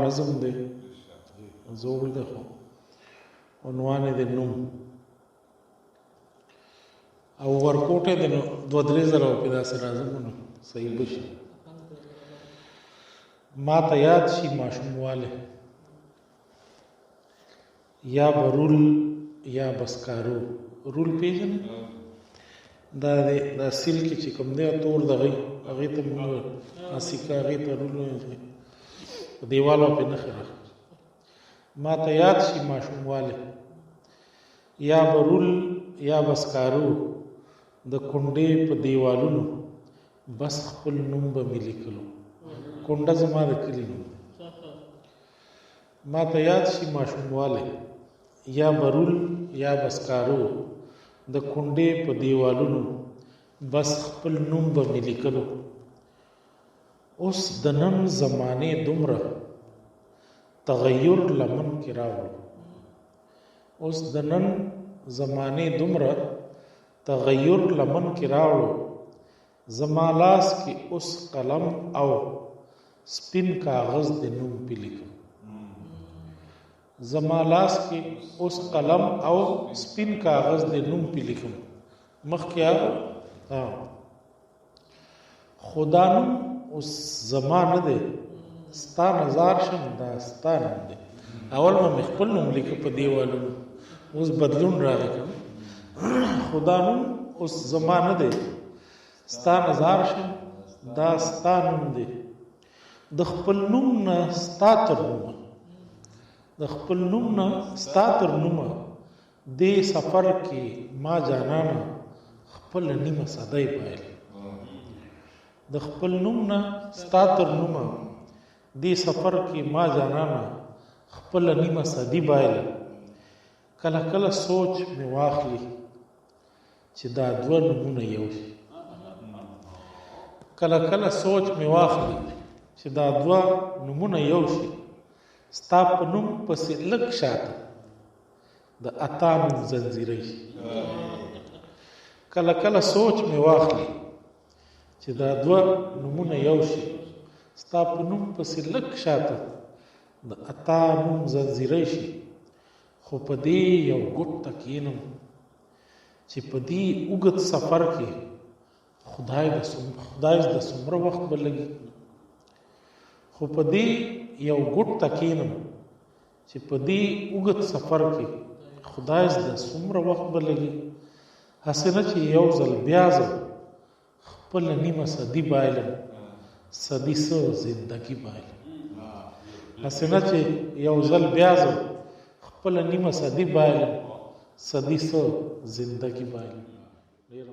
نظم دی زوړ دی خو عنوان یې د نوم او ورکوټ یې د 2-3 زره روپۍ داسې راځم نو صحیح به شي. ما ته یاد شي ماشوموالی یا به رول یا بسکارو. رول پېژنې دا سیل کې چې کوم دی تور دغه هغې ته مونږ سیکه هغې ته رول وایي په دیوال پې نښې راغلي. ما ته یاد شي ماشوموالی یا به رول یا بسکارو د کونډې په دیوالونو بس خپل نوم به مې لیکلو. کونډه زما د کلي نوم دی. ما ته یاد شي ماشوموالی یا به رول یا بسکارو د کونډې په دیوالونو بس خپل نوم به مې لیکلو. اوس د نن زمانې دومره تغیر لمن کې راوړو. اوس د نن زمانې دومره تغیر لمن کې راوړو. زما لاس کې اوس قلم او سپین کاغذ د نوم پې لیکم. زما لاس کې اوس قلم او سپین کاغذ د نوم پې لیکم. مخکې خدا نوم اوس زما نه دی، ستا نظار شم دا ستا نوم دی. اول مې خپل نوم لیکه په دیوالونو، اوس بدلون راغی که خدا نوم اوس زما نه دی، ستا نظار شم دا ستا نوم دی. د خپل نوم نه ستا تر نومه، د خپل نوم نه ستا تر نومه دې سفر کې ما جانانه خپل نیمه صدی بایله. د خپل نوم نه ستا تر نومه دې سفر کې ما جانانه خپل نیمه صدی بایله. کله کله سوچ مې واخلي چې دا 2 نومونه یو شي. کله کله سوچ مې واخلي چې دا 2 نومونه یو شي. ستا په نوم پسې لږ شاته د اتا نوم زنځیری شي. کله کله سوچ مې واخلي چې دا 2 نومونه یو شي. ستا په نوم پسې لږ شاته د اتا نوم زنځیری شي. خو په دې یو ګوټ ته کښېنم چې په دې اوږد سفر کې خدای د څومره وخت به لګي. خو په دې یو ګوټ ته کښېنم چې په دې اوږد سفر کې خدای د څومره وخت به لګي. هسې نه چې یو ځل بیا زه خپله نیمه صدي بایلم، صدي څه زندګي بایلم. هسې نه چې یو ځل بیا زه خپله نیمه صدي بایلم، صدي څه زندګي بایلم. ډېره